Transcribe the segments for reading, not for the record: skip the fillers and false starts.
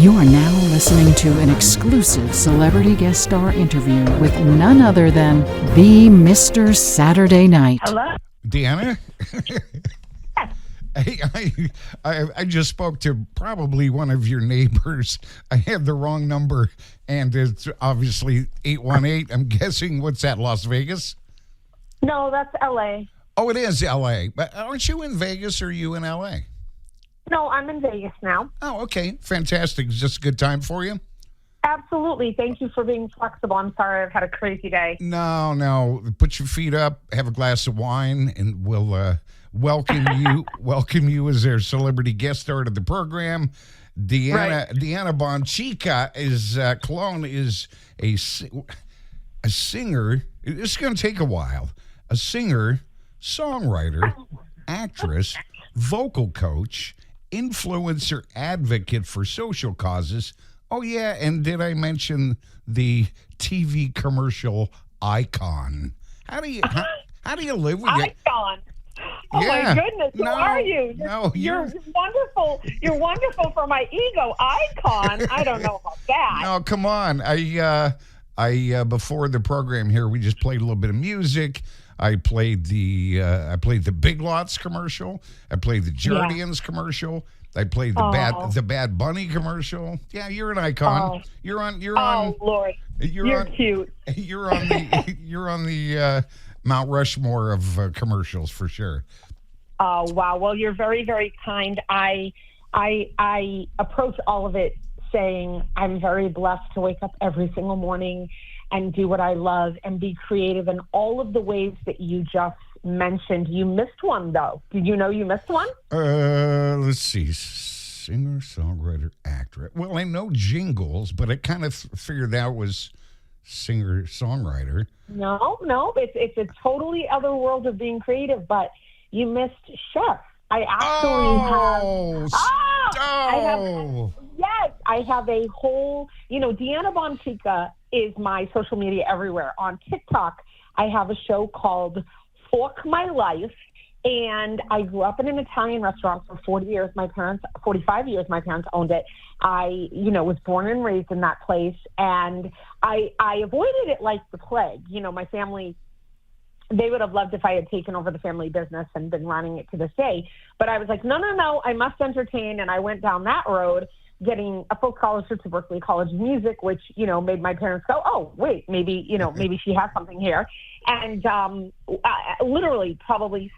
You are now listening to an exclusive celebrity guest star interview with none other than the Mr. Saturday Night. Hello? Deanna? I just spoke to probably one of your neighbors. I had the wrong number, and it's obviously 818. I'm guessing, what's that, Las Vegas? No, that's LA. Oh, it is L.A. But aren't you in Vegas or are you in L.A.? No, I'm in Vegas now. Oh, okay. Fantastic. Is this a good time for you? Absolutely. Thank you for being flexible. I'm sorry I've had a crazy day. No. Put your feet up, have a glass of wine, and we'll welcome you as their celebrity guest star to the program. Deanna Bonchica Colón is a singer. It's going to take a while. A singer, songwriter, actress, vocal coach, influencer advocate for social causes. Oh, yeah, and did I mention the TV commercial icon? How do you live with it? Icon. Oh, yeah. my goodness. Who are you? You're wonderful. You're wonderful for my ego. Icon. I don't know about that. No, come on. I before the program here, we just played a little bit of music. I played the Big Lots commercial. I played the Jardiance commercial. I played the Bad Bunny commercial. Yeah, you're an icon. You're on. Oh, Lord. You're cute. You're on the Mount Rushmore of commercials for sure. Oh, wow. Well, you're very, very kind. I approach all of it saying I'm very blessed to wake up every single morning and do what I love and be creative in all of the ways that you just mentioned. You missed one, though. Did you know you missed one? Let's see. Singer, songwriter, actor. Well, I know jingles, but I kind of figured that was singer, songwriter. No. It's a totally other world of being creative, but you missed chef. I actually I have a whole, Deanna Bonchica is my social media everywhere. On TikTok, I have a show called Fork My Life, and I grew up in an Italian restaurant for 45 years, my parents owned it. I, was born and raised in that place, and I avoided it like the plague. My family, they would have loved if I had taken over the family business and been running it to this day. But I was like, no, I must entertain. And I went down that road, getting a full scholarship to Berklee College of Music, which, made my parents go, oh, wait, maybe she has something here. And literally probably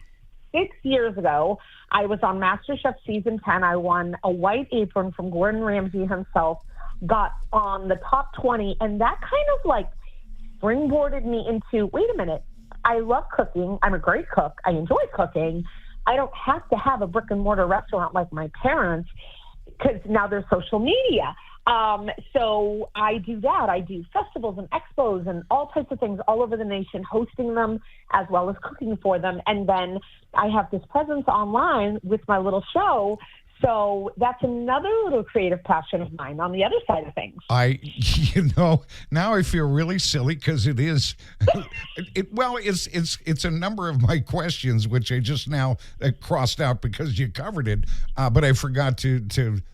6 years ago, I was on MasterChef Season 10. I won a white apron from Gordon Ramsay himself, got on the top 20. And that kind of springboarded me into, wait a minute, I love cooking. I'm a great cook. I enjoy cooking. I don't have to have a brick and mortar restaurant like my parents because now there's social media. So I do that. I do festivals and expos and all types of things all over the nation, hosting them as well as cooking for them. And then I have this presence online with my little show. So that's another little creative passion of mine on the other side of things. Now I feel really silly because it is, it's a number of my questions, which I just now crossed out because you covered it. But I forgot to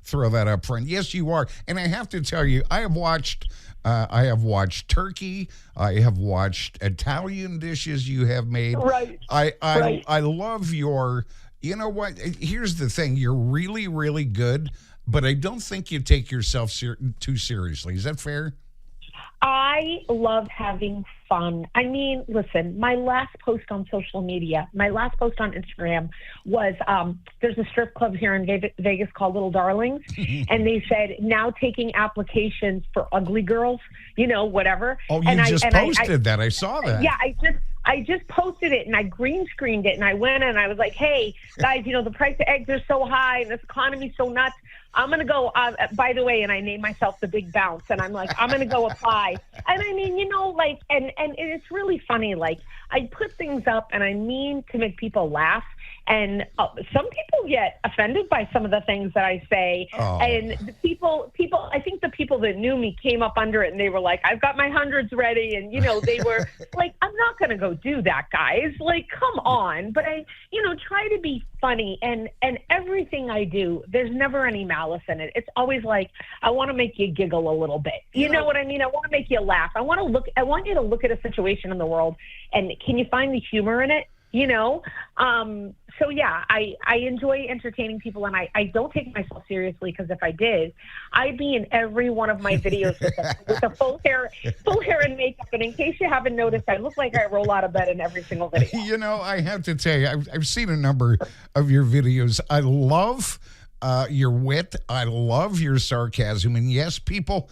throw that up front. Yes, you are. And I have to tell you, I have watched turkey. I have watched Italian dishes you have made. Right. I love your. You know what? Here's the thing. You're really, really good, but I don't think you take yourself too seriously. Is that fair? I love having fun. I mean, listen, my last post on social media, my last post on Instagram was, there's a strip club here in Vegas called Little Darlings, and they said, now taking applications for ugly girls, whatever. Oh, you posted that. I saw that. Yeah, I just posted it and I green screened it and I went and I was like, hey, guys, the price of eggs are so high and this economy's so nuts. I'm going to go, by the way, and I named myself the Big Bounce and I'm like, I'm going to go apply. And I mean, and it's really funny. I put things up and I mean to make people laugh. And some people get offended by some of the things that I say. Oh. And the people, I think the people that knew me came up under it and they were like, I've got my hundreds ready. And, they were like, I'm not going to go do that, guys. Like, come on. But I, try to be funny. And everything I do, there's never any malice in it. It's always like, I want to make you giggle a little bit. You know what I mean? I want to make you laugh. I want you to look at a situation in the world and can you find the humor in it? So yeah, I enjoy entertaining people, and I don't take myself seriously, because if I did, I'd be in every one of my videos with the full hair and makeup. And in case you haven't noticed, I look like I roll out of bed in every single video. I have to tell you, I've seen a number of your videos. I love your wit. I love your sarcasm. And yes, people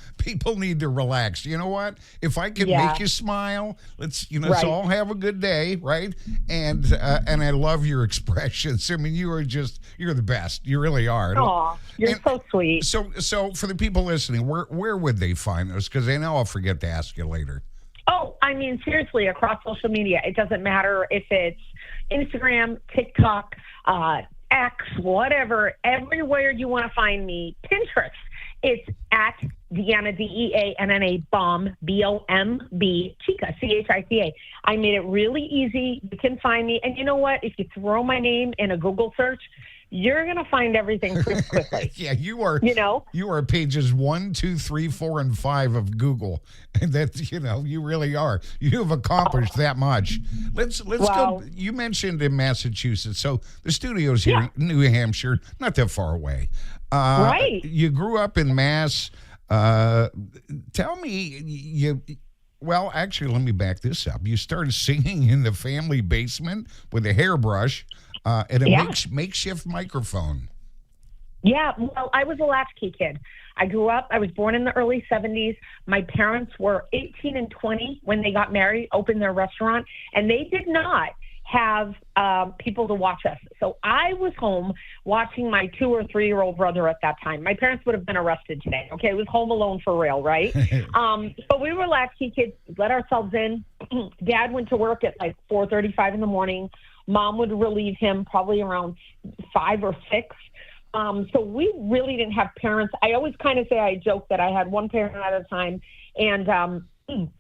need to relax. You know what? If I can make you smile, let's all have a good day, right? And I love your expressions. I mean, you're the best. You really are. Aw, you're so sweet. So for the people listening, where would they find us? Because I know I'll forget to ask you later. Oh, I mean, seriously, across social media. It doesn't matter if it's Instagram, TikTok, X, whatever, everywhere you want to find me. Pinterest, it's at Deanna, Deanna Bomb, B-O-M-B, Chica, C-H-I-C-A. I made it really easy. You can find me. And you know what? If you throw my name in a Google search, you're going to find everything pretty quickly. Yeah, you are. You are pages 1, 2, 3, 4, and 5 of Google, and that you really are. You have accomplished that much. Let's go. You mentioned in Massachusetts, so the studio's here in New Hampshire, not that far away. Right. You grew up in Mass. Tell me, well, actually, let me back this up. You started singing in the family basement with a hairbrush. And a makeshift microphone. Yeah, well, I was a latchkey kid. I was born in the early 70s. My parents were 18 and 20 when they got married, opened their restaurant, and they did not have people to watch us. So I was home watching my 2 or 3-year-old brother at that time. My parents would have been arrested today. Okay, it was Home Alone for real, right? But we were latchkey kids, let ourselves in. Dad went to work at like 4:35 in the morning. Mom would relieve him probably around 5 or 6. So we really didn't have parents. I always kind of say, I joke that I had one parent at a time. And when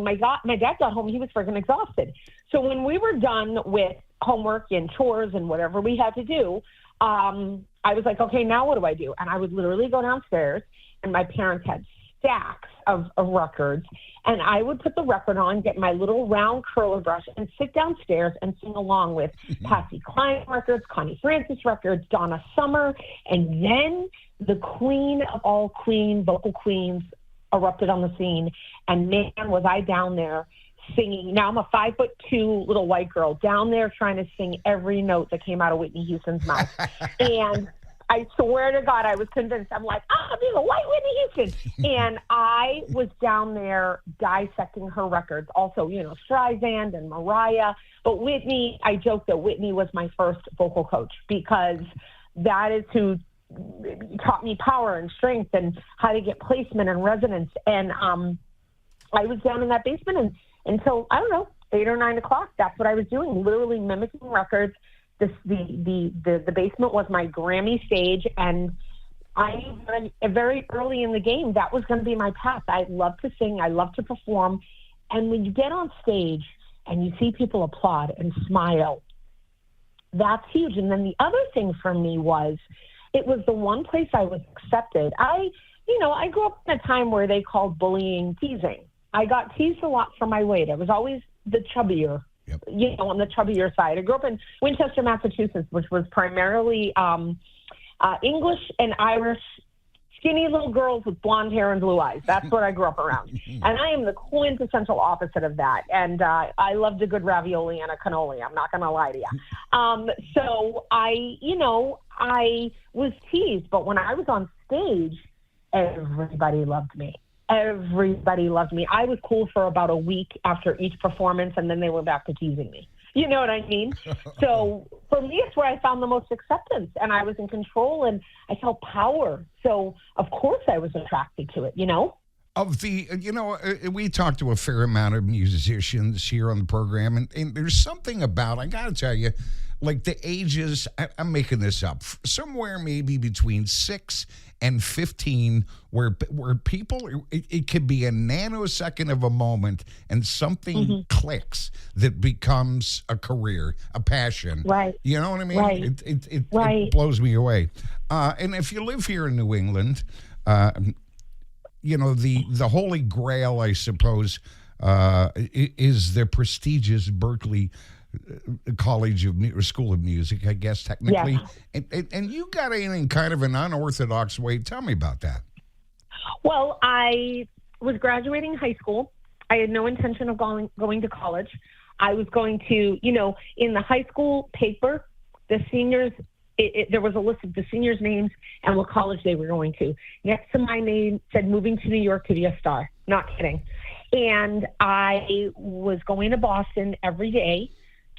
my dad got home, he was freaking exhausted. So when we were done with homework and chores and whatever we had to do, I was like, okay, now what do I do? And I would literally go downstairs, and my parents had stacks of records, and I would put the record on, get my little round curler brush, and sit downstairs and sing along with Patsy Cline records, Connie Francis records, Donna Summer, and then the queen of all vocal queens erupted on the scene, and man, was I down there singing. Now I'm a 5'2" little white girl down there trying to sing every note that came out of Whitney Houston's mouth, and I swear to God, I was convinced. I'm like, I'm being a white Whitney Houston. And I was down there dissecting her records. Also, Streisand and Mariah. But Whitney, I joke that Whitney was my first vocal coach, because that is who taught me power and strength and how to get placement and resonance. And I was down in that basement until, I don't know, 8 or 9 o'clock. That's what I was doing, literally mimicking records. The basement was my Grammy stage, and I knew very early in the game that was going to be my path. I love to sing, I love to perform, and when you get on stage and you see people applaud and smile, that's huge. And then the other thing for me was, it was the one place I was accepted. I grew up in a time where they called bullying teasing. I got teased a lot for my weight. I was always the chubbier. Yep. On the chubbier side. I grew up in Winchester, Massachusetts, which was primarily English and Irish, skinny little girls with blonde hair and blue eyes. That's what I grew up around. And I am the quintessential opposite of that. And I loved a good ravioli and a cannoli. I'm not going to lie to you. So I was teased. But when I was on stage, everybody loved me. Everybody loved me. I was cool for about a week after each performance, and then they were back to teasing me. You know what I mean? So for me, it's where I found the most acceptance, and I was in control, and I felt power. So, of course, I was attracted to it, Of the, we talk to a fair amount of musicians here on the program, and there's something about, I got to tell you, like the ages, I'm making this up, somewhere maybe between 6 and 15, where people, it could be a nanosecond of a moment, and something clicks that becomes a career, a passion. Right. You know what I mean? Right. It blows me away. And if you live here in New England, the holy grail, I suppose, is the prestigious Berklee School of Music, I guess, technically. Yes. And you got in kind of an unorthodox way. Tell me about that. Well, I was graduating high school. I had no intention of going to college. I was going to, in the high school paper, the seniors, there was a list of the seniors' names and what college they were going to. Next to my name said moving to New York to be a star. Not kidding. And I was going to Boston every day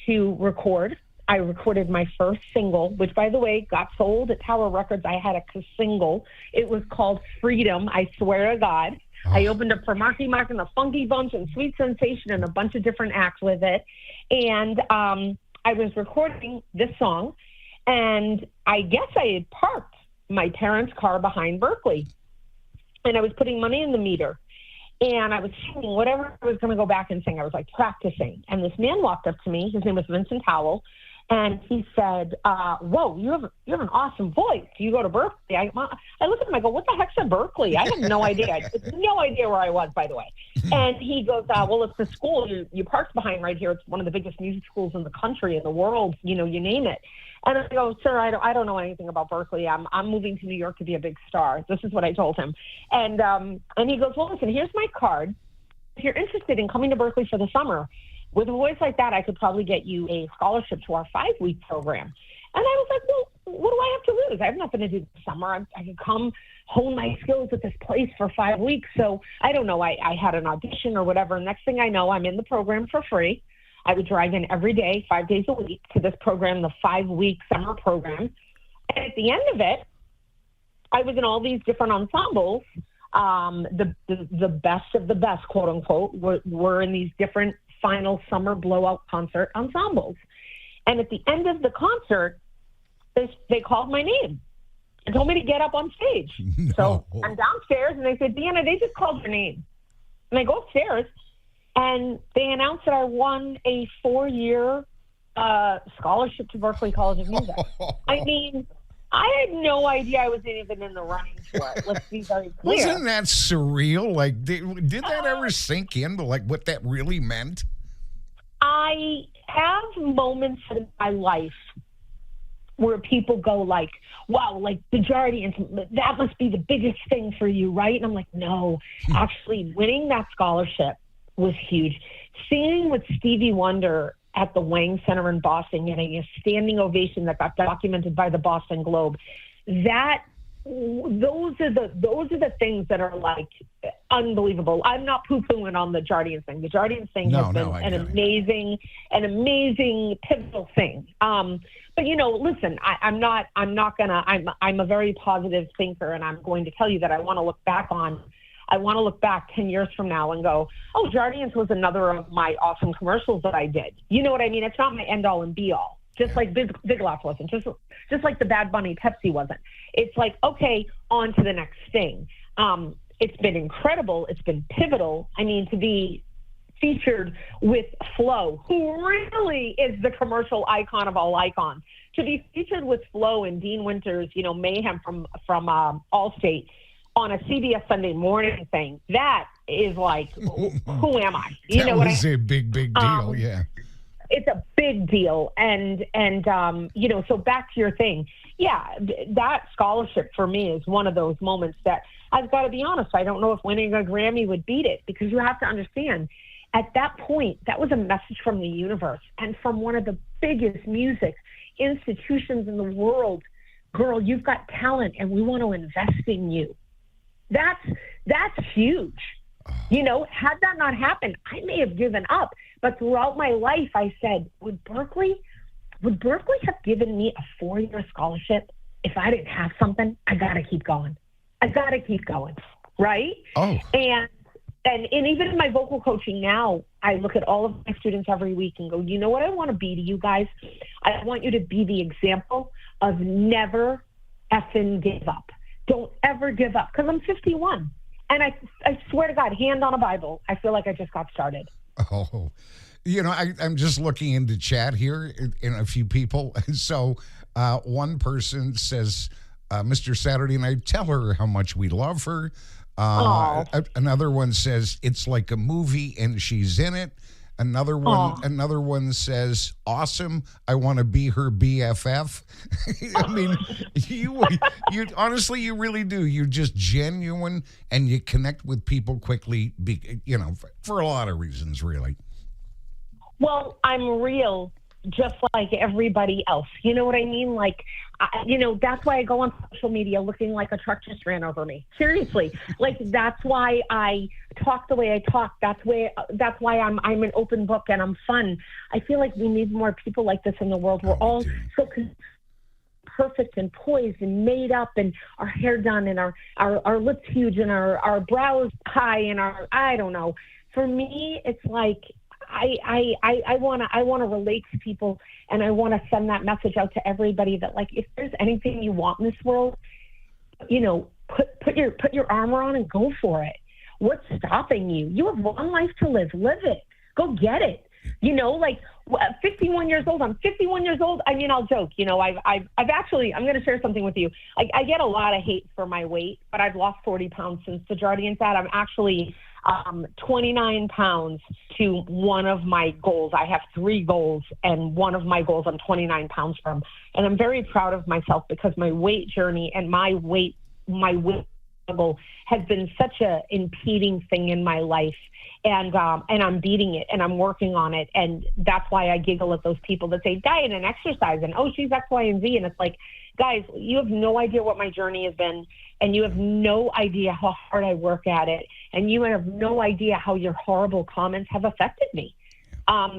to record. I recorded my first single, which, by the way, got sold at Tower Records. I had a single. It was called Freedom, I swear to God. I opened up for Marky Mark and the Funky Bunch and Sweet Sensation and a bunch of different acts with it. And I was recording this song. And I guess I had parked my parents' car behind Berklee. And I was putting money in the meter. And I was singing whatever I was going to go back and sing. I was like practicing. And this man walked up to me. His name was Vincent Howell. And he said, whoa, you have an awesome voice. Do you go to Berklee? I looked at him, I go, what the heck's a Berklee? I had no idea. I had no idea where I was, by the way. And he goes, well, it's the school you parked behind right here. It's one of the biggest music schools in the country, in the world, you name it. And I go, sir, I don't know anything about Berklee. I'm moving to New York to be a big star. This is what I told him. And he goes, well, listen, here's my card. If you're interested in coming to Berklee for the summer, with a voice like that, I could probably get you a scholarship to our 5-week program. And I was like, well, what do I have to lose? I have nothing to do this summer. I could come hone my skills at this place for 5 weeks. So I don't know. I had an audition or whatever. Next thing I know, I'm in the program for free. I would drive in every day, 5 days a week, to this program, the 5-week summer program. And at the end of it, I was in all these different ensembles. The best of the best, quote unquote, were in these different final summer blowout concert ensembles. And at the end of the concert, they called my name and told me to get up on stage. No. So I'm downstairs and they said, Deanna, they just called your name. And I go upstairs and they announced that I won a 4-year scholarship to Berklee College of Music. I mean, I had no idea I was even in the running for it. Let's be very clear. Wasn't that surreal? Like, did that ever sink into like what that really meant? I have moments in my life where people go like, wow, like the Jardiance, that must be the biggest thing for you, right? And I'm like, no, actually winning that scholarship was huge. Singing with Stevie Wonder at the Wang Center in Boston, getting a standing ovation that got documented by the Boston Globe. Those are the things that are like unbelievable. I'm not poo-pooing on the Jardiance thing. The Jardiance thing has been an amazing pivotal thing. But listen, I'm a very positive thinker, and I'm going to tell you that I want to look back 10 years from now and go, oh, Jardiance was another of my awesome commercials that I did. You know what I mean? It's not my end all and be all. Just like Big Lots wasn't. Just like the Bad Bunny Pepsi wasn't. It's like, okay, on to the next thing. It's been incredible. It's been pivotal. I mean, to be featured with Flo, who really is the commercial icon of all icons. To be featured with Flo and Dean Winters, Mayhem from Allstate, on a CBS Sunday Morning thing, that is like, who am I? That was a big deal, yeah. It's a big deal. And so back to your thing. Yeah, that scholarship for me is one of those moments that I've got to be honest, I don't know if winning a Grammy would beat it, because you have to understand, at that point, that was a message from the universe and from one of the biggest music institutions in the world. Girl, you've got talent and we want to invest in you. That's huge. Had that not happened, I may have given up. But throughout my life, I said, would Berklee have given me a 4-year scholarship if I didn't have something? I got to keep going. right? Oh. And even in my vocal coaching now, I look at all of my students every week and go, you know what I want to be to you guys? I want you to be the example of never effing give up. Don't ever give up, because I'm 51. And I swear to God, hand on a Bible, I feel like I just got started. Oh, I'm just looking into chat here in a few people. So one person says, Mr. Saturday Night, tell her how much we love her. Another one says it's like a movie and she's in it. Another one says, awesome. I want to be her BFF. I mean, you honestly, you really do. You're just genuine and you connect with people quickly, for a lot of reasons, really. Well, I'm real, just like everybody else. You know what I mean? Like, that's why I go on social media looking like a truck just ran over me. Seriously. Like, that's why I talk the way I talk. That's why I'm an open book and I'm fun. I feel like we need more people like this in the world. We're all so perfect and poised and made up and our hair done and our lips huge and our brows high and I don't know. For me, it's like, I want to relate to people, and I want to send that message out to everybody that, like, if there's anything you want in this world, put your armor on and go for it. What's stopping you? You have one life to live. Live it. Go get it. 51 years old. I'm 51 years old. I mean, I'll joke. I've actually, I'm going to share something with you. I get a lot of hate for my weight, but I've lost 40 pounds since the Jardiance ad. I'm actually 29 pounds to one of my goals. I have 3 goals, and one of my goals I'm 29 pounds from. And I'm very proud of myself because my weight journey and my weight struggle has been such a impeding thing in my life. And I'm beating it and I'm working on it. And that's why I giggle at those people that say diet and exercise and, oh, she's X, Y, and Z. And it's like, guys, you have no idea what my journey has been. And you have no idea how hard I work at it. And you have no idea how your horrible comments have affected me.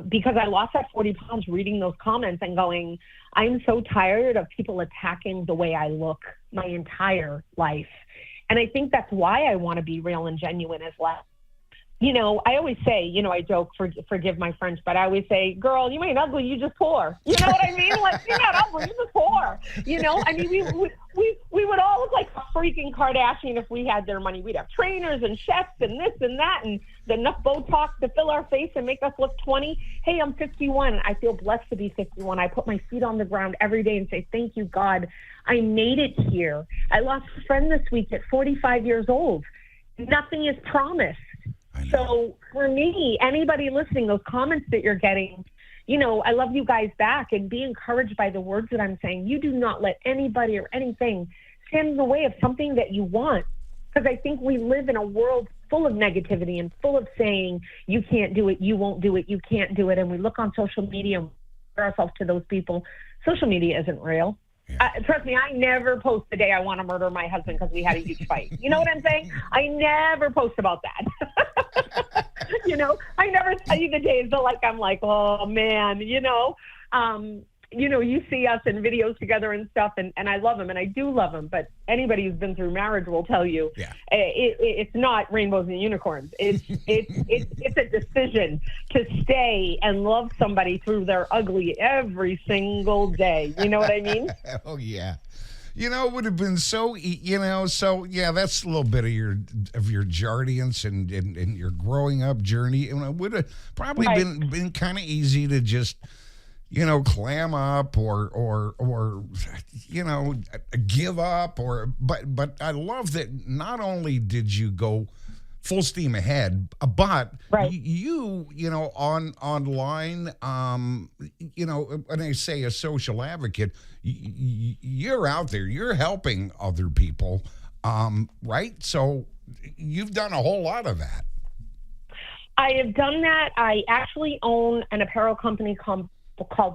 Because I lost that 40 pounds reading those comments and going, I'm so tired of people attacking the way I look my entire life. And I think that's why I want to be real and genuine as well. I always say, I joke, forgive my French, but I always say, girl, you ain't ugly, you just poor. You know what I mean? Like, you're not ugly, you just poor. I mean, we would all look like a freaking Kardashian if we had their money. We'd have trainers and chefs and this and that and enough Botox to fill our face and make us look 20. Hey, I'm 51. I feel blessed to be 51. I put my feet on the ground every day and say, thank you, God. I made it here. I lost a friend this week at 45 years old. Nothing is promised. So for me, anybody listening, those comments that you're getting, I love you guys back, and be encouraged by the words that I'm saying. You do not let anybody or anything stand in the way of something that you want. Because I think we live in a world full of negativity and full of saying, you can't do it, you won't do it, you can't do it. And we look on social media and compare ourselves to those people. Social media isn't real. Trust me, I never post the day I want to murder my husband because we had a huge fight. You know what I'm saying? I never post about that. I never tell you the days that I'm like, oh man, you see us in videos together and stuff, and I love him, and I do love him. But anybody who's been through marriage will tell you, it's not rainbows and unicorns. It's a decision to stay and love somebody through their ugly every single day. You know what I mean? Oh yeah. It would have been that's a little bit of your Jardiance and your growing up journey. And it would have probably been kind of easy to just, clam up or give up but I love that not only did you go full steam ahead, but you online, when I say a social advocate, you're out there, you're helping other people, right? So you've done a whole lot of that. I have done that. I actually own an apparel company called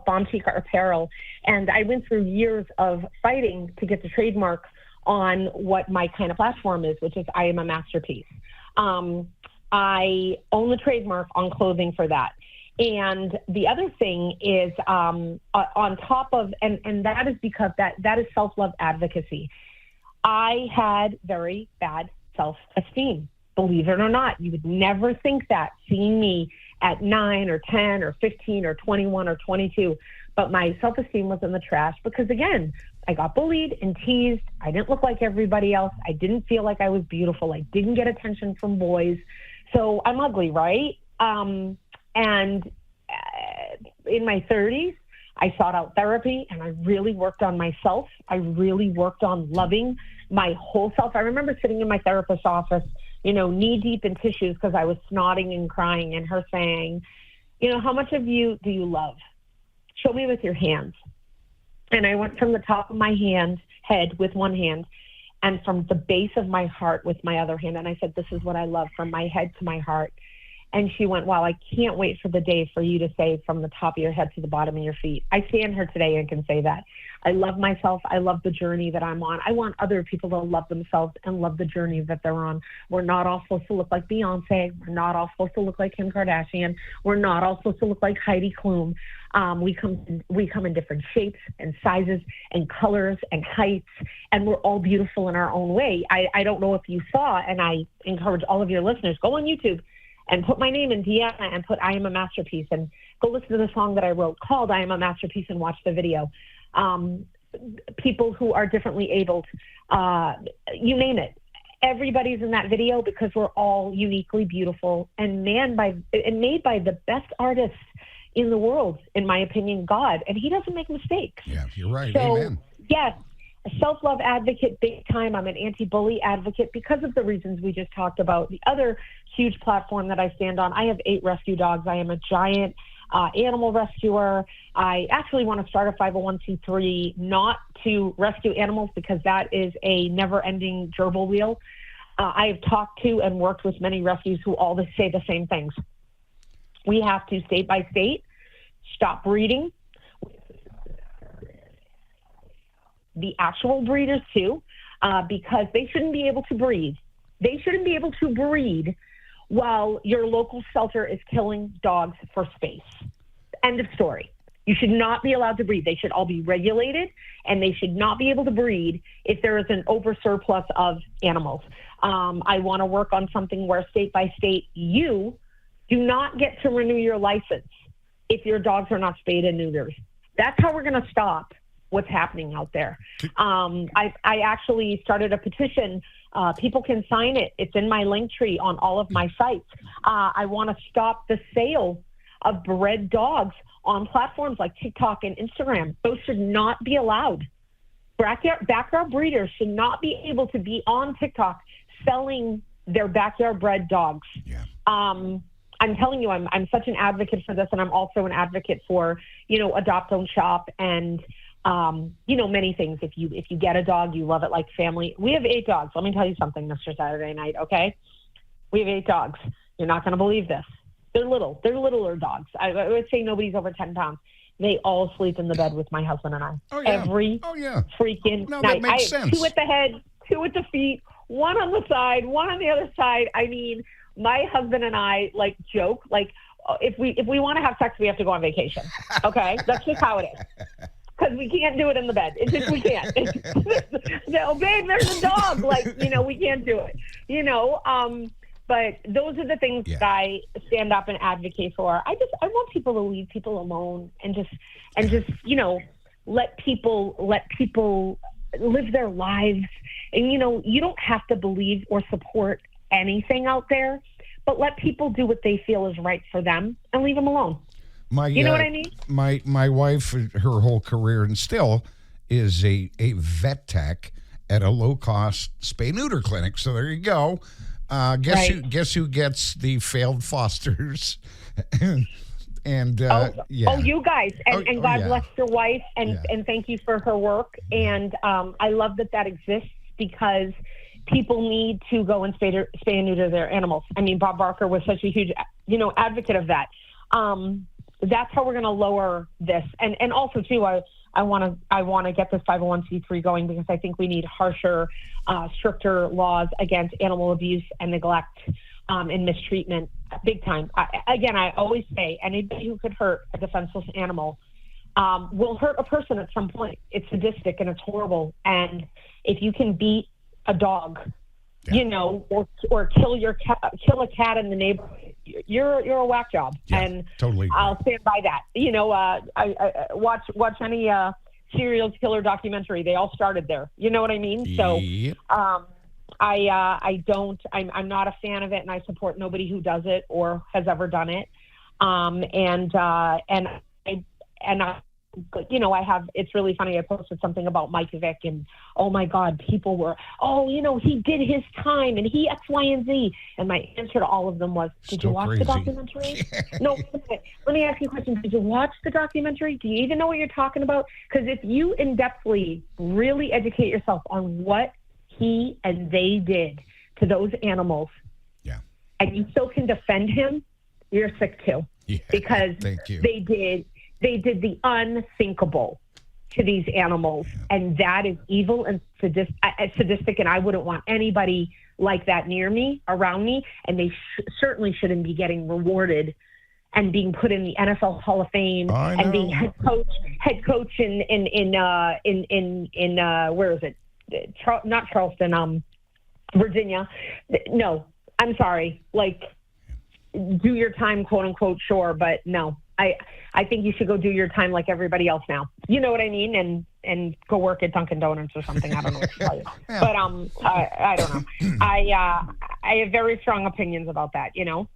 Bon Chica Apparel, and I went through years of fighting to get the trademark on what my kind of platform is, which is I am a masterpiece. I own the trademark on clothing for that. And the other thing is on top of, and that is because that is self-love advocacy. I had very bad self-esteem. Believe it or not, you would never think that seeing me at 9 or 10 or 15 or 21 or 22. But my self-esteem was in the trash because, again, I got bullied and teased. I didn't look like everybody else. I didn't feel like I was beautiful. I didn't get attention from boys. So I'm ugly, right? And in my 30s, I sought out therapy and I really worked on myself. I really worked on loving my whole self. I remember sitting in my therapist's office, knee deep in tissues because I was snotting and crying, and her saying, how much of you do you love? Show me with your hands. And I went from the top of my head with one hand, and from the base of my heart with my other hand. And I said, this is what I love, from my head to my heart. And she went, wow, I can't wait for the day for you to say from the top of your head to the bottom of your feet. I stand here today and can say that. I love myself. I love the journey that I'm on. I want other people to love themselves and love the journey that they're on. We're not all supposed to look like Beyonce. We're not all supposed to look like Kim Kardashian. We're not all supposed to look like Heidi Klum. We come in different shapes and sizes and colors and heights, and we're all beautiful in our own way. I don't know if you saw, and I encourage all of your listeners, go on YouTube and put my name in Deanna and put I Am a Masterpiece, and go listen to the song that I wrote called I Am a Masterpiece and watch the video. People who are differently abled, you name it. Everybody's in that video because we're all uniquely beautiful and made by the best artists in the world, in my opinion, God, and he doesn't make mistakes. Yeah, you're right. So, Amen. Yes, a self-love advocate, big time. I'm an anti-bully advocate because of the reasons we just talked about. The other huge platform that I stand on, I have 8 rescue dogs. I am a giant animal rescuer. I actually want to start a 501c3 not to rescue animals because that is a never-ending gerbil wheel. I have talked to and worked with many rescues who all say the same things. We have to, state by state, stop breeding. The actual breeders too, because they shouldn't be able to breed. They shouldn't be able to breed while your local shelter is killing dogs for space. End of story. You should not be allowed to breed. They should all be regulated, and they should not be able to breed if there is an oversurplus of animals. I want to work on something where state by state, you do not get to renew your license if your dogs are not spayed and neutered. That's how we're going to stop what's happening out there. I actually started a petition. People can sign it. It's in my link tree on all of my sites. I want to stop the sale of bred dogs on platforms like TikTok and Instagram. Those should not be allowed. Backyard breeders should not be able to be on TikTok selling their backyard bred dogs. Yeah. I'm telling you, I'm such an advocate for this, and I'm also an advocate for, adopt, don't shop, and many things. If you get a dog, you love it like family. We have 8 dogs. Let me tell you something, Mr. Saturday Night, okay? We have 8 dogs. You're not going to believe this. They're little. They're littler dogs. I would say nobody's over 10 pounds. They all sleep in the bed with my husband and I. Oh, yeah. Every freaking night. That makes sense. 2 at the head, 2 at the feet, 1 on the side, 1 on the other side. I mean, my husband and I joke, if we want to have sex, we have to go on vacation. Okay? That's just how it is. Because we can't do it in the bed. It's just, we can't. No, babe, there's a dog. We can't do it. But those are the things that I stand up and advocate for. I want people to leave people alone and just let people live their lives. And you don't have to believe or support anything out there, but let people do what they feel is right for them and leave them alone. You know what I mean? My wife, her whole career and still is a vet tech at a low-cost spay-neuter clinic. So there you go. Guess who gets the failed fosters? You guys. And God bless your wife, and thank you for her work. And I love that exists because people need to go and spay and neuter their animals. I mean, Bob Barker was such a huge, advocate of that. That's how we're going to lower this. And also too, I want to get this 501c3 going because I think we need harsher, stricter laws against animal abuse and neglect and mistreatment, big time. I always say anybody who could hurt a defenseless animal will hurt a person at some point. It's sadistic and it's horrible. And if you can beat a dog or kill a cat in the neighborhood. You're a whack job, and totally. I'll stand by that. I watch any serial killer documentary. They all started there. You know what I mean? Yep. So, I'm not a fan of it, and I support nobody who does it or has ever done it. It's really funny. I posted something about Mike Vick, and oh my God, people were, he did his time and he X, Y, and Z. And my answer to all of them was, did you watch the documentary? No, let me ask you a question. Did you watch the documentary? Do you even know what you're talking about? Because if you in-depthly really educate yourself on what he and they did to those animals, and you still can defend him, you're sick too. Yeah, because thank you. They did the unthinkable to these animals, and that is evil and sadistic, and I wouldn't want anybody like that near me, around me, and they certainly shouldn't be getting rewarded and being put in the NFL Hall of Fame and being head coach in where is it? Not Charleston, Virginia. No, I'm sorry. Like, do your time, quote unquote, sure, but no. I think you should go do your time like everybody else now. You know what I mean? And go work at Dunkin' Donuts or something. I don't know what to tell you. Yeah. But I don't know. I have very strong opinions about that,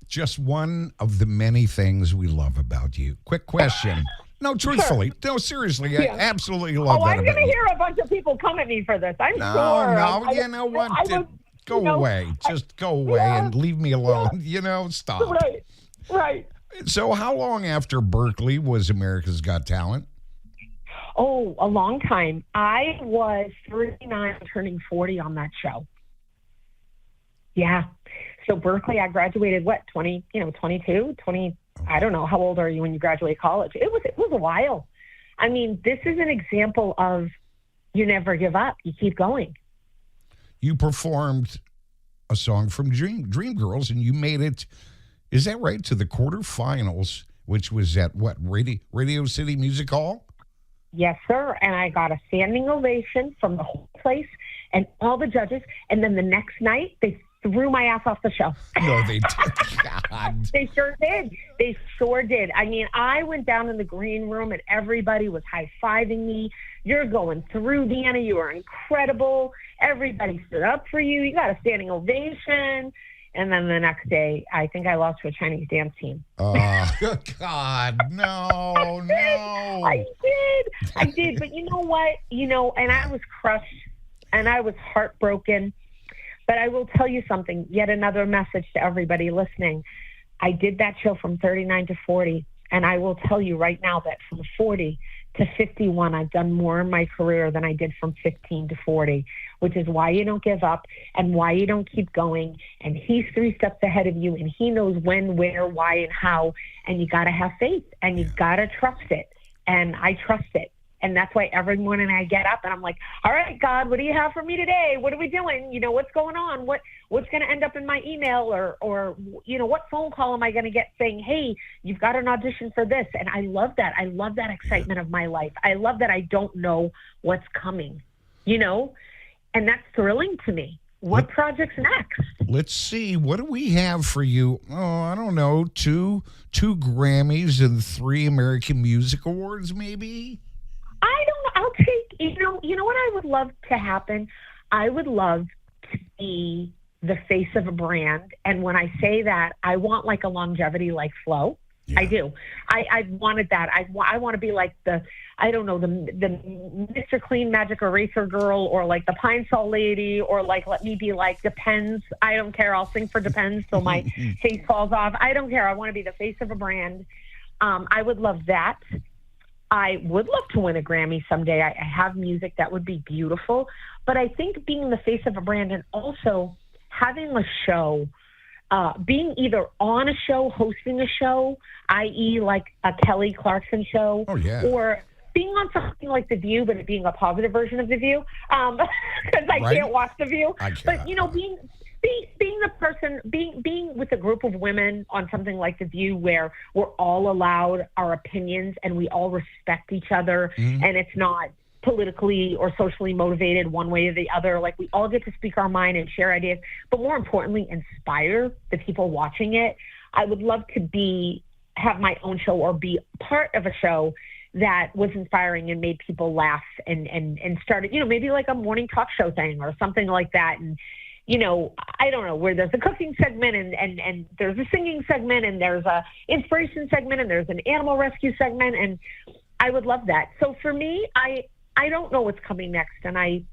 Just one of the many things we love about you. Quick question. No, truthfully. Sure. No, seriously. Yeah. I absolutely love that. I'm going to hear a bunch of people come at me for this. I'm sure. No, you know what? Go away. Just go away and leave me alone. Stop. Right. So how long after Berkeley was America's Got Talent? Oh, a long time. I was 39 turning 40 on that show. Yeah. So Berkeley, I graduated, 22, 20, I don't know. How old are you when you graduate college? It was a while. I mean, this is an example of you never give up. You keep going. You performed a song from Dreamgirls, and you made it, is that right, to the quarterfinals, which was at Radio City Music Hall? Yes, sir. And I got a standing ovation from the whole place and all the judges. And then the next night, they threw my ass off the show. No, they did. God. They sure did. They sure did. I mean, I went down in the green room and everybody was high-fiving me. You're going through, Deanna. You are incredible. Everybody stood up for you. You got a standing ovation. And then the next day, I think I lost to a Chinese dance team. Oh, God, no. I did. But you know what? And I was crushed and I was heartbroken. But I will tell you something, yet another message to everybody listening. I did that show from 39 to 40. And I will tell you right now that from 40 to 51, I've done more in my career than I did from 15 to 40, which is why you don't give up and why you don't keep going. And he's 3 steps ahead of you, and he knows when, where, why, and how. And you got to have faith, and you got to trust it. And I trust it. And that's why every morning I get up and I'm like, all right, God, what do you have for me today? What are we doing? What's going on? What's going to end up in my email or what phone call am I going to get saying, hey, you've got an audition for this? And I love that. I love that excitement of my life. I love that I don't know what's coming, and that's thrilling to me. What project's next? Let's see. What do we have for you? Oh, I don't know. Two Grammys and 3 American Music Awards, maybe? I don't know. I'll take, you know what I would love to happen? I would love to be the face of a brand. And when I say that, I want like a longevity like Flo. Yeah. I do. I wanted that. I want to be like the Mr. Clean Magic Eraser girl or like the Pine Sol lady or like, let me be like Depends. I don't care. I'll sing for Depends till my face falls off. I don't care. I want to be the face of a brand. I would love that. I would love to win a Grammy someday. I have music that would be beautiful. But I think being the face of a brand and also having a show, being either on a show, hosting a show, i.e. like a Kelly Clarkson show, or being on something like The View, but it being a positive version of The View, because I can't watch The View. But, being the person, being with a group of women on something like The View where we're all allowed our opinions and we all respect each other, and it's not, politically or socially motivated one way or the other. Like, we all get to speak our mind and share ideas, but more importantly, inspire the people watching it. I would love to have my own show or be part of a show that was inspiring and made people laugh and started, maybe like a morning talk show thing or something like that. And, I don't know, where there's a cooking segment and there's a singing segment and there's a inspiration segment and there's an animal rescue segment. And I would love that. So for me, I don't know what's coming next. And I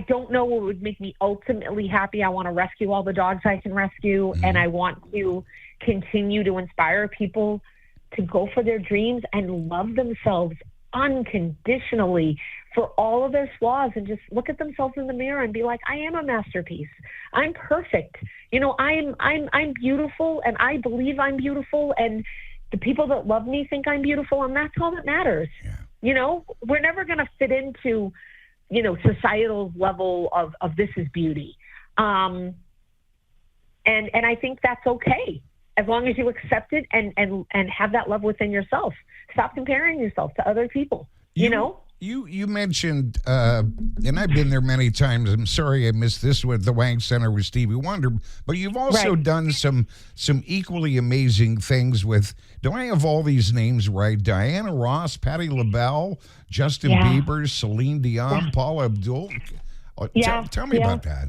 don't know what would make me ultimately happy. I want to rescue all the dogs I can rescue. And I want to continue to inspire people to go for their dreams and love themselves unconditionally for all of their flaws, and just look at themselves in the mirror and be like, I am a masterpiece. I'm perfect. I'm beautiful, and I believe I'm beautiful, and the people that love me think I'm beautiful, and that's all that matters. Yeah. We're never going to fit into, societal level of this is beauty. And I think that's okay, as long as you accept it and have that love within yourself. Stop comparing yourself to other people, You mentioned, and I've been there many times. I'm sorry I missed this with the Wang Center with Stevie Wonder, but you've also done some equally amazing things with, do I have all these names right? Diana Ross, Patti LaBelle, Justin Bieber, Celine Dion, Paula Abdul. Tell me about that.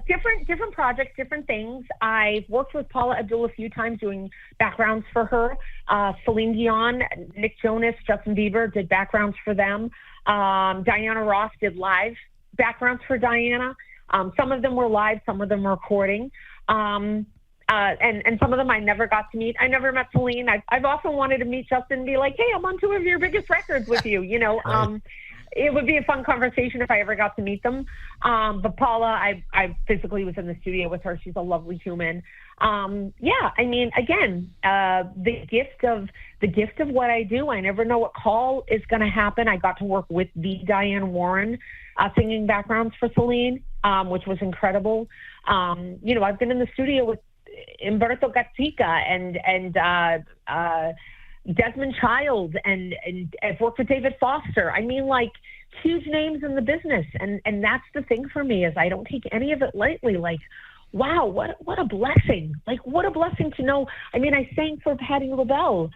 Different projects, different things. I've worked with Paula Abdul a few times doing backgrounds for her. Celine Dion, Nick Jonas, Justin Bieber did backgrounds for them. Diana Ross did live backgrounds for Diana. Some of them were live, some of them were recording. And some of them I never got to meet. I never met Celine. I've often wanted to meet Justin and be like, hey, I'm on two of your biggest records with you, Right. It would be a fun conversation if I ever got to meet them. But Paula, I physically was in the studio with her. She's a lovely human. Again, the gift of what I do. I never know what call is going to happen. I got to work with the Diane Warren singing backgrounds for Celine, which was incredible. I've been in the studio with Umberto Gatica and Desmond Child, and I've worked with David Foster. I mean, like, huge names in the business. And that's the thing for me, is I don't take any of it lightly. Like, wow, what a blessing. Like, what a blessing to know. I mean, I sang for Patti LaBelle,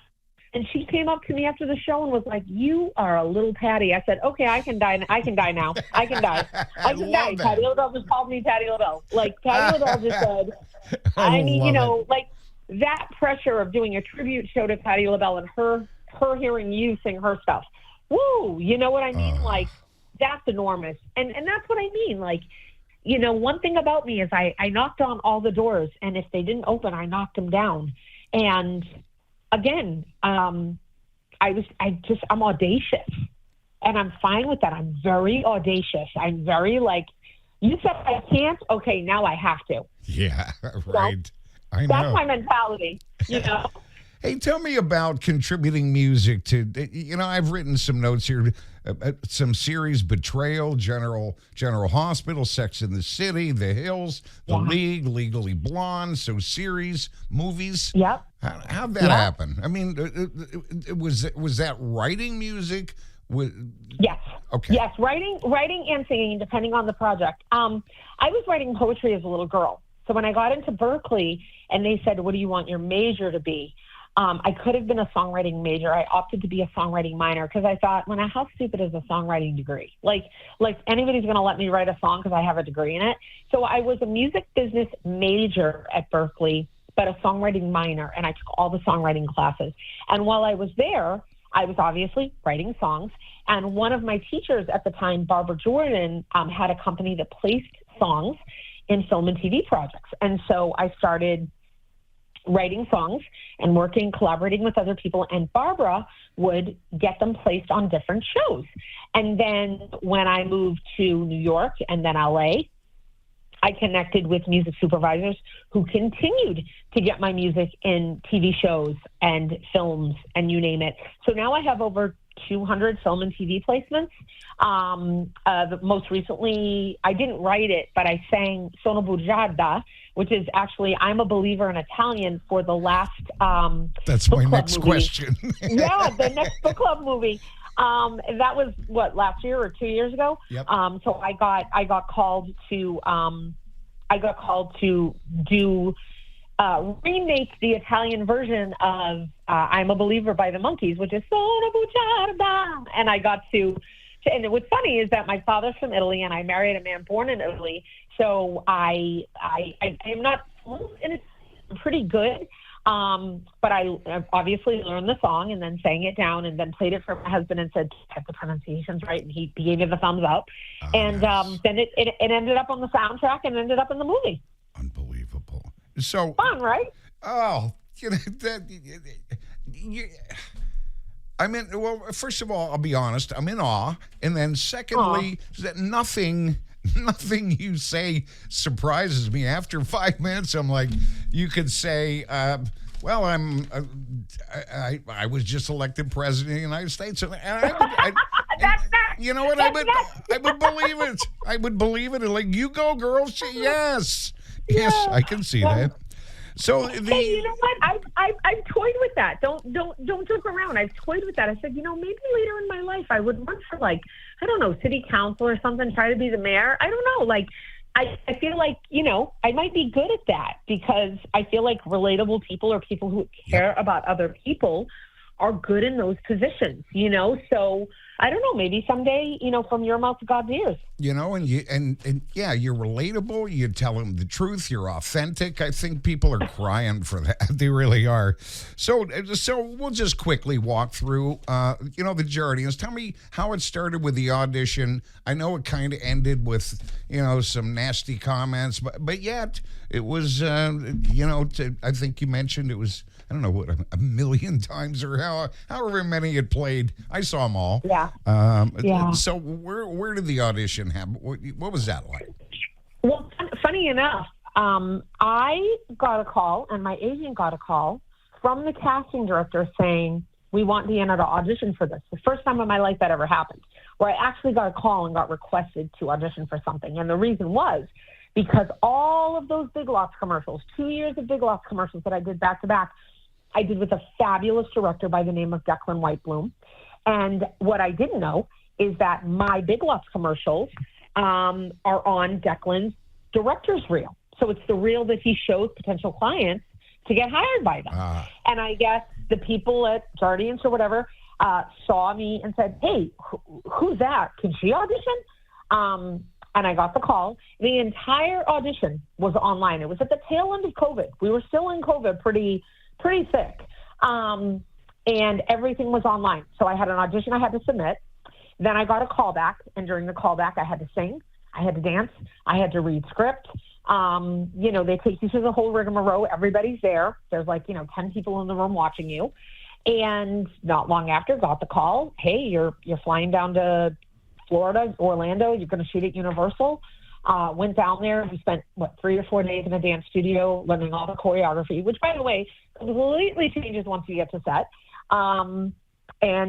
and she came up to me after the show and was like, you are a little Patti. I said, okay, I can die now. I can die. I can die. Patti LaBelle just called me Patti LaBelle. Like, Patti LaBelle just said, like, that pressure of doing a tribute show to Patti LaBelle and her hearing you sing her stuff. Woo! You know what I mean? Like, that's enormous. And that's what I mean. Like, one thing about me is I knocked on all the doors, and if they didn't open, I knocked them down. And again, I'm audacious, and I'm fine with that. I'm very audacious. I'm very like, you said I can't? Okay, now I have to. Yeah, right. I know. That's my mentality, Hey, tell me about contributing music to, I've written some notes here, some series, Betrayal, General Hospital, Sex and the City, The Hills, The League, Legally Blonde, so series, movies. Yep. How'd that happen? I mean, was that writing music? Yes. Okay. Yes, writing and singing, depending on the project. I was writing poetry as a little girl. So when I got into Berkeley and they said, what do you want your major to be? I could have been a songwriting major. I opted to be a songwriting minor because I thought, how stupid is a songwriting degree? Like anybody's going to let me write a song because I have a degree in it. So I was a music business major at Berkeley, but a songwriting minor, and I took all the songwriting classes. And while I was there, I was obviously writing songs. And one of my teachers at the time, Barbara Jordan, had a company that placed songs in film and TV projects. And so I started writing songs and collaborating with other people, and Barbara would get them placed on different shows. And then when I moved to New York and then LA, I connected with music supervisors who continued to get my music in TV shows and films and you name it. So now I have over 200 film and TV placements. Most recently, I didn't write it, but I sang Sono bugiarda, which is actually I'm a Believer in Italian for the last That's my next question. Yeah, the next book club movie. That was last year or 2 years ago. Yep. So I got called to do remake the Italian version of "I'm a Believer" by the Monkees, which is "Sono bugiarda," and I got to. And what's funny is that my father's from Italy, and I married a man born in Italy. So I am not fluent in it. I'm pretty good. But I obviously learned the song and then sang it down and then played it for my husband and said, "Get the pronunciations right," and he gave me the thumbs up. And nice. Then it ended up on the soundtrack and ended up in the movie. Unbelievable. So Fun, right? Oh, I mean, well, first of all, I'll be honest, I'm in awe. And then secondly, that nothing you say surprises me. After 5 minutes, I'm like, you could say, well, I was just elected president of the United States. And you know what? I would believe it. I would believe it. Like, you go, girls. Yes. Yes, I can see that. So hey, you know what? I've toyed with that. Don't joke around. I've toyed with that. I said, maybe later in my life I would run for, like, I don't know, city council or something. Try to be the mayor. I don't know. Like, I feel like I might be good at that because I feel like relatable people or people who care about other people are good in those positions. So I don't know. Maybe someday, from your mouth to God's ears. And yeah, you're relatable. You tell them the truth. You're authentic. I think people are crying for that. They really are. So we'll just quickly walk through, the Jardiance. Tell me how it started with the audition. I know it kind of ended with, some nasty comments, but yet it was, I think you mentioned it was, I don't know what, a million times or however many it played. I saw them all. Yeah. So where did the audition happen? What was that like? Well, funny enough, I got a call and my agent got a call from the casting director saying, "We want Deanna to audition for this." The first time in my life that ever happened, where I actually got a call and got requested to audition for something. And the reason was because all of those Big Lots commercials, 2 years of Big Lots commercials that I did back to back, I did with a fabulous director by the name of Declan Whitebloom. And what I didn't know is that my Big Lots commercials are on Declan's director's reel. So it's the reel that he shows potential clients to get hired by them. And I guess the people at Jardiance or whatever saw me and said, "Hey, who's that? Can she audition?" And I got the call. The entire audition was online. It was at the tail end of COVID. We were still in COVID pretty thick. And everything was online. So I had an audition I had to submit. Then I got a call back. And during the call back, I had to sing. I had to dance. I had to read script. They take you through the whole rigmarole. Everybody's there. There's 10 people in the room watching you. And not long after, got the call. "Hey, you're flying down to Florida, Orlando. You're going to shoot at Universal." Went down there. We spent 3 or 4 days in a dance studio learning all the choreography, which, by the way, completely changes once you get to set. And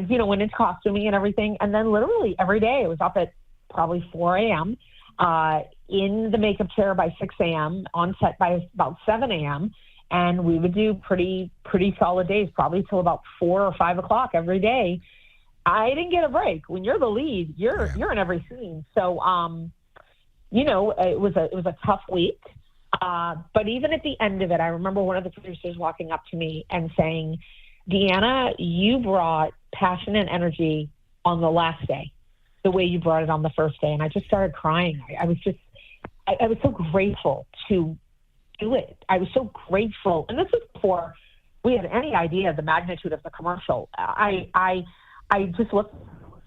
went into costuming and everything. And then literally every day I was up at probably 4 a.m. In the makeup chair by 6 a.m. on set by about 7 a.m. And we would do pretty solid days, probably till about 4 or 5 o'clock every day. I didn't get a break. When you're the lead, you're in every scene. So, it was a tough week. But even at the end of it, I remember one of the producers walking up to me and saying, "Deanna, you brought passion and energy on the last day, the way you brought it on the first day." And I just started crying. I was so grateful to do it. I was so grateful. And this was before we had any idea of the magnitude of the commercial. I just looked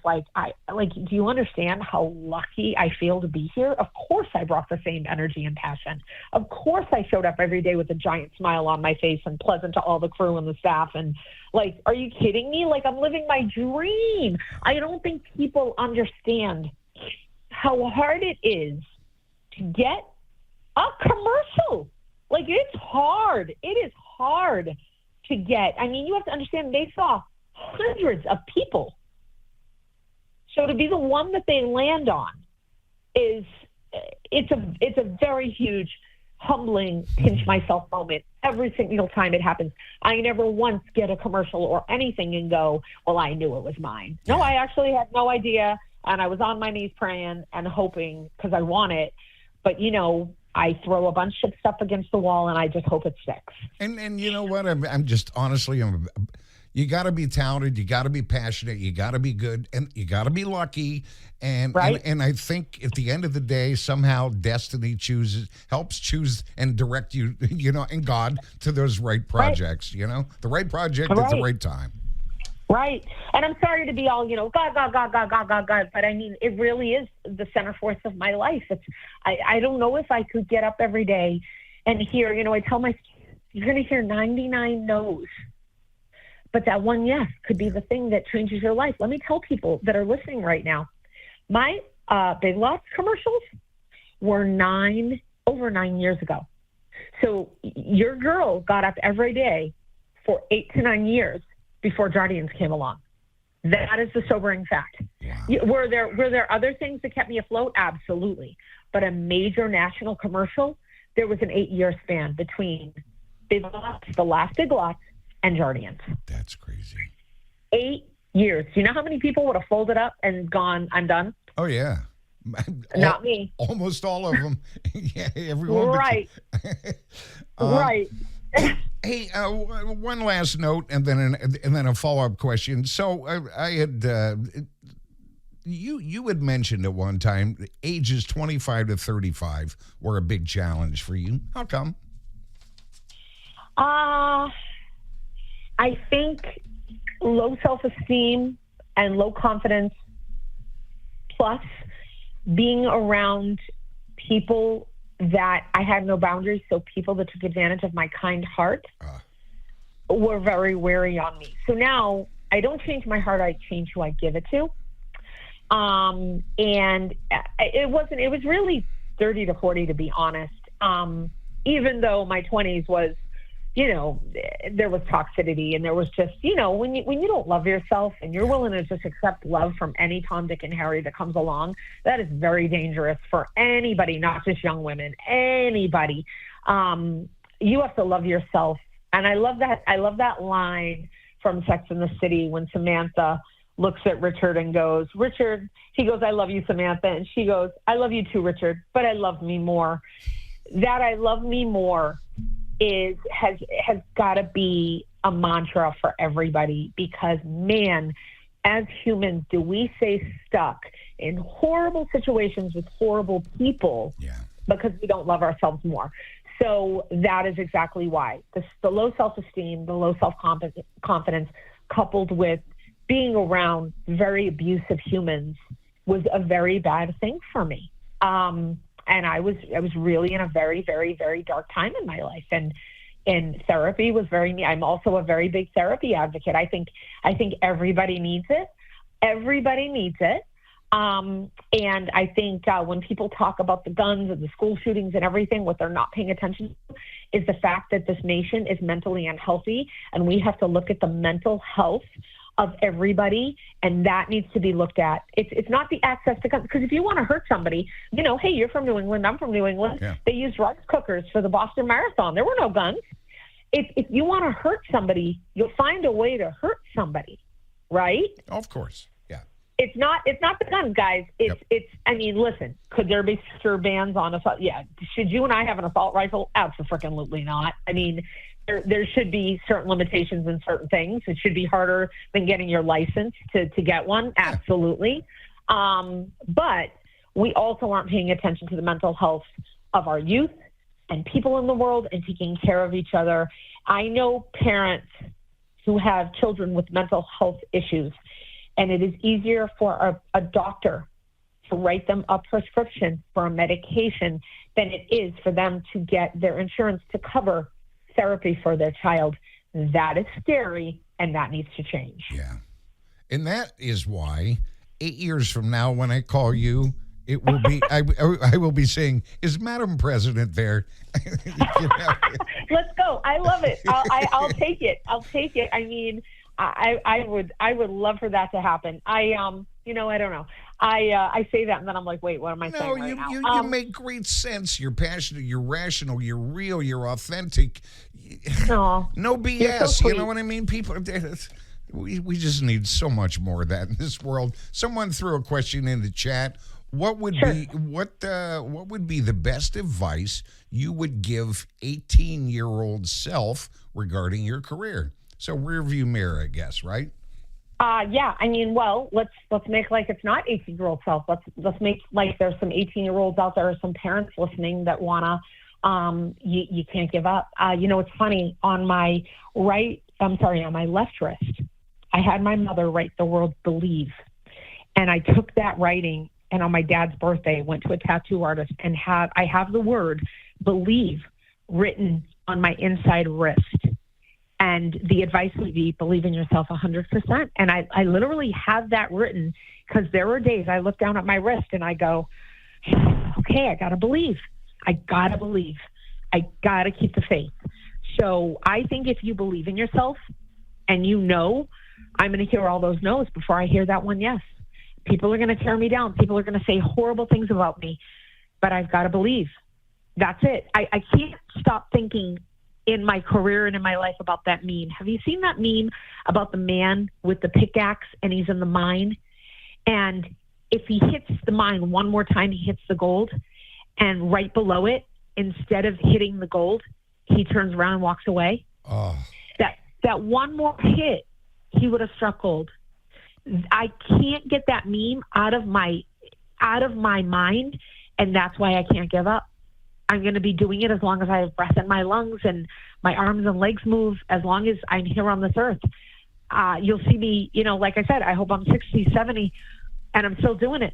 do you understand how lucky I feel to be here? Of course I brought the same energy and passion. Of course I showed up every day with a giant smile on my face and pleasant to all the crew and the staff. And are you kidding me? I'm living my dream. I don't think people understand how hard it is to get a commercial. It's hard. It is hard to get. I mean, you have to understand they saw hundreds of people. So to be the one that they land on it's a very huge humbling pinch myself moment every single time it happens. I never once get a commercial or anything and go, well, I knew it was mine. No, I actually had no idea. And I was on my knees praying and hoping because I want it. But, you know, I throw a bunch of stuff against the wall and I just hope it sticks. And you know what? I'm just honestly, you got to be talented. You got to be passionate. You got to be good, and you got to be lucky. And I think at the end of the day, somehow destiny helps choose and direct you, you know, and God to those right projects. You know, the right project at the right time. Right. And I'm sorry to be all, you know, God. But I mean, it really is the center force of my life. I don't know if I could get up every day and hear, you know, I tell my students, you're going to hear 99 no's. But that one yes could be the thing that changes your life. Let me tell people that are listening right now, my Big Lots commercials were over 9 years ago. So your girl got up every day for 8 to 9 years before Jardiance came along. That is the sobering fact. Wow. Were there other things that kept me afloat? Absolutely. But a major national commercial, there was an 8-year span between Big Lots, the last Big Lots, and Jardiance. That's crazy. 8 years. Do you know how many people would have folded up and gone, I'm done? Oh, yeah. Not me. Almost all of them. Yeah, everyone. Right. Right. Hey, one last note, and then a follow-up question. So I had you had mentioned at one time ages 25 to 35 were a big challenge for you. How come? I think low self-esteem and low confidence, plus being around people that I had no boundaries, so people that took advantage of my kind heart were very wary on me. So now I don't change my heart, I change who I give it to. And it was really 30 to 40, to be honest. Even though my 20s was, you know, there was toxicity and there was just, you know, when you don't love yourself and you're willing to just accept love from any Tom, Dick, and Harry that comes along, that is very dangerous for anybody, not just young women, anybody. You have to love yourself. And I love that line from Sex and the City when Samantha looks at Richard and goes, Richard, he goes, I love you, Samantha. And she goes, I love you too, Richard, but I love me more. That I love me more has got to be a mantra for everybody, because man, as humans, do we stay stuck in horrible situations with horrible people because we don't love ourselves more. So that is exactly why the low self-esteem, the low self-confidence, coupled with being around very abusive humans, was a very bad thing for me. And I was really in a very, very, very dark time in my life. And therapy was I'm also a very big therapy advocate. I think everybody needs it. Everybody needs it. And I think when people talk about the guns and the school shootings and everything, what they're not paying attention to is the fact that this nation is mentally unhealthy, and we have to look at the mental health of everybody, and that needs to be looked at. It's not the access to guns, because if you want to hurt somebody, you know, hey, you're from New England, I'm from New England. Yeah. They used rice cookers for the Boston Marathon. There were no guns. If you want to hurt somebody, you'll find a way to hurt somebody, right? Of course, yeah. It's not the guns, guys. It's. I mean, listen, could there be stricter bans on assault? Yeah. Should you and I have an assault rifle? Absolutely not. I mean, there should be certain limitations in certain things. It should be harder than getting your license to get one. Absolutely. But we also aren't paying attention to the mental health of our youth and people in the world and taking care of each other. I know parents who have children with mental health issues, and it is easier for a doctor to write them a prescription for a medication than it is for them to get their insurance to cover therapy for their child. That is scary, and that needs to change. Yeah. And that is why 8 years from now, when I call you, it will be, I will be saying, is Madam President there? Let's go. I love it. I'll take it. I mean, I would love for that to happen. I don't know. I say that and then I'm like, wait, what am I saying right now? You make great sense. You're passionate. You're rational. You're real. You're authentic. No BS. So you know what I mean? People, we just need so much more of that in this world. Someone threw a question in the chat. What would be what would be the best advice you would give 18-year-old self regarding your career? So rear view mirror, I guess, right? Yeah. I mean, well, let's make like it's not 18-year-old self. Let's make like there's some 18-year-olds out there, or some parents listening that wanna. You can't give up. It's funny. On my left wrist, I had my mother write the word believe, and I took that writing. And on my dad's birthday, went to a tattoo artist and I have the word believe written on my inside wrist. And the advice would be believe in yourself 100%. And I literally have that written because there are days I look down at my wrist and I go, okay, I got to believe. I got to keep the faith. So I think if you believe in yourself and I'm going to hear all those no's before I hear that one yes. People are going to tear me down. People are going to say horrible things about me, but I've got to believe. That's it. I can't stop thinking in my career and in my life about that meme. Have you seen that meme about the man with the pickaxe and he's in the mine? And if he hits the mine one more time, he hits the gold. And right below it, instead of hitting the gold, he turns around and walks away. Oh. That one more hit, he would have struck gold. I can't get that meme out of my mind, and that's why I can't give up. I'm going to be doing it as long as I have breath in my lungs and my arms and legs move, as long as I'm here on this earth. You'll see me, like I said, I hope I'm 60, 70, and I'm still doing it.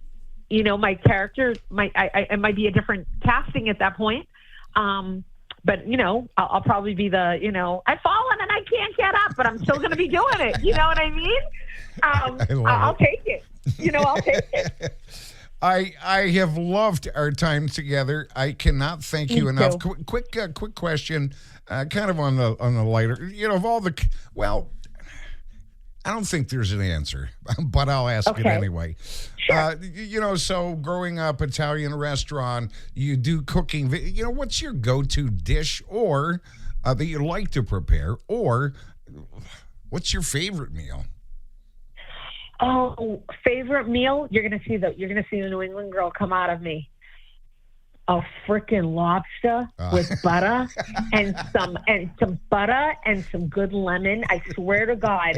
My character it might be a different casting at that point. But, I'll probably be I've fallen and I can't get up, but I'm still going to be doing it. You know what I mean? I'll take it. I'll take it. I have loved our time together. I cannot thank you enough. Quick question, kind of on the lighter. Of all the, I don't think there's an answer, but I'll ask it anyway. Sure. So growing up, Italian restaurant, you do cooking. What's your go-to dish or that you like to prepare, or what's your favorite meal? Oh, favorite meal? You're gonna see the New England girl come out of me. A freaking lobster with butter and some butter and some good lemon. I swear to God,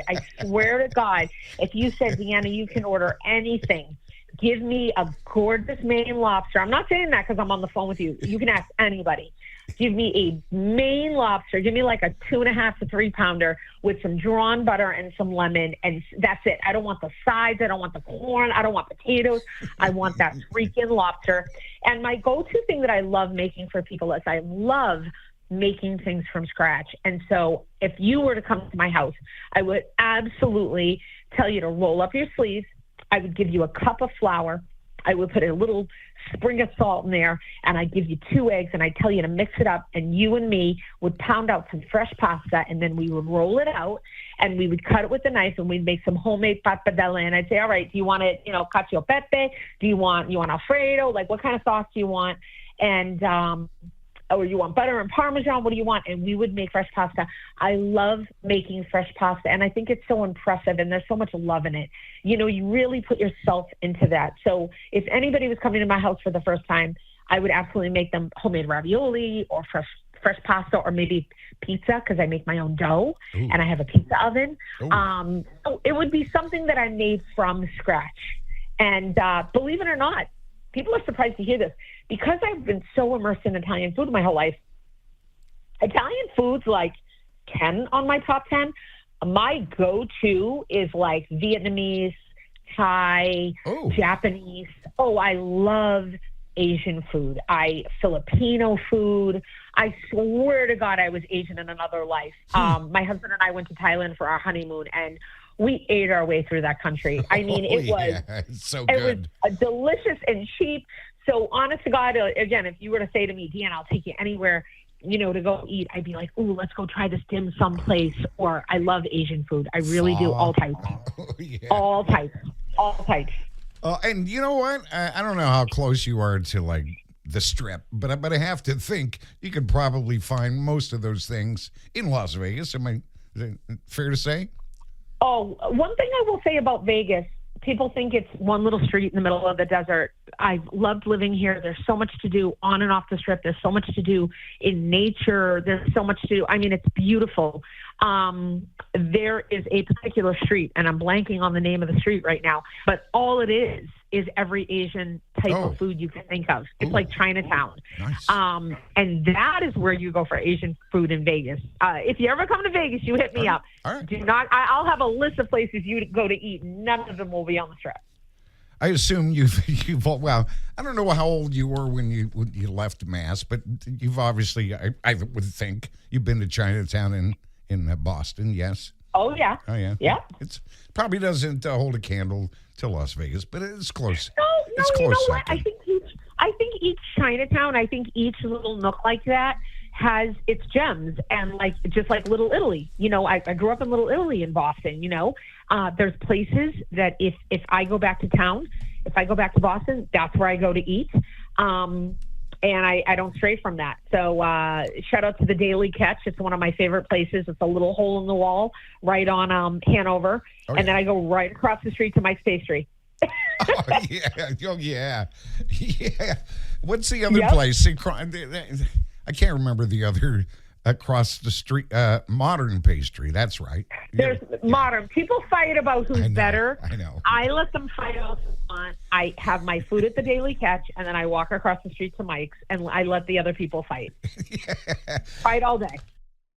if you said, Deanna, you can order anything, give me a gorgeous Maine lobster. I'm not saying that because I'm on the phone with you. You can ask anybody. Give me a Maine lobster. Give me like a 2.5 to 3 pounder with some drawn butter and some lemon, and that's it. I don't want the sides. I don't want the corn. I don't want potatoes. I want that freaking lobster. And my go-to thing that I love making for people is I love making things from scratch. And so if you were to come to my house, I would absolutely tell you to roll up your sleeves. I would give you a cup of flour. I would put a little sprig of salt in there, and I'd give you 2 eggs, and I'd tell you to mix it up, and you and me would pound out some fresh pasta, and then we would roll it out, and we would cut it with a knife, and we'd make some homemade pappardelle, and I'd say, all right, do you want it, cacio e pepe? Do you want Alfredo? Like, what kind of sauce do you want? And or you want butter and Parmesan? What do you want? And we would make fresh pasta. I love making fresh pasta, and I think it's so impressive, and there's so much love in it. You really put yourself into that. So if anybody was coming to my house for the first time, I would absolutely make them homemade ravioli or fresh pasta, or maybe pizza, because I make my own dough. Ooh. And I have a pizza oven. So it would be something that I made from scratch. And believe it or not, people are surprised to hear this. Because I've been so immersed in Italian food my whole life, Italian food's like 10 on my top 10. My go-to is like Vietnamese, Thai, Japanese. Oh, I love Asian food. Filipino food. I swear to God I was Asian in another life. My husband and I went to Thailand for our honeymoon, and we ate our way through that country. I mean, it was so good. It was delicious and cheap. So honest to God, again, if you were to say to me, Deanna, I'll take you anywhere to go eat, I'd be like, ooh, let's go try this dim sum place. Or I love Asian food. I really do. All types. Yeah. All types. All types. And you know what? I don't know how close you are to like the Strip, but I have to think you could probably find most of those things in Las Vegas. Is it fair to say? Oh, one thing I will say about Vegas, people think it's one little street in the middle of the desert. I've loved living here. There's so much to do on and off the Strip. There's so much to do in nature. There's so much to do. I mean, it's beautiful. There is a particular street, and I'm blanking on the name of the street right now, but all it is every Asian type of food you can think of. It's like Chinatown. Nice. And that is where you go for Asian food in Vegas. If you ever come to Vegas, you hit me up. All right. Do not. I'll have a list of places you go to eat. None of them will be on the Strip. I assume you've well, I don't know how old you were when you left Mass, but you've obviously, I would think, you've been to Chinatown in Boston, yes? Oh, yeah. Oh, yeah. Yeah. It's probably doesn't hold a candle to Las Vegas, but it's close. No, it's close. You know what? I think each Chinatown, I think each little nook like that has its gems, and just like Little Italy. I grew up in Little Italy in Boston. There's places that if I go back to town, if I go back to Boston, that's where I go to eat. And I don't stray from that. So shout out to the Daily Catch. It's one of my favorite places. It's a little hole in the wall right on Hanover. Oh, and then I go right across the street to Mike's Pastry. Oh, yeah. Oh, yeah. Yeah. What's the other place? I can't remember the other across the street. Modern Pastry. That's right. There's Modern. People fight about who's better. I know. I let them fight out who's on. I have my food at the Daily Catch, and then I walk across the street to Mike's, and I let the other people fight. Fight all day.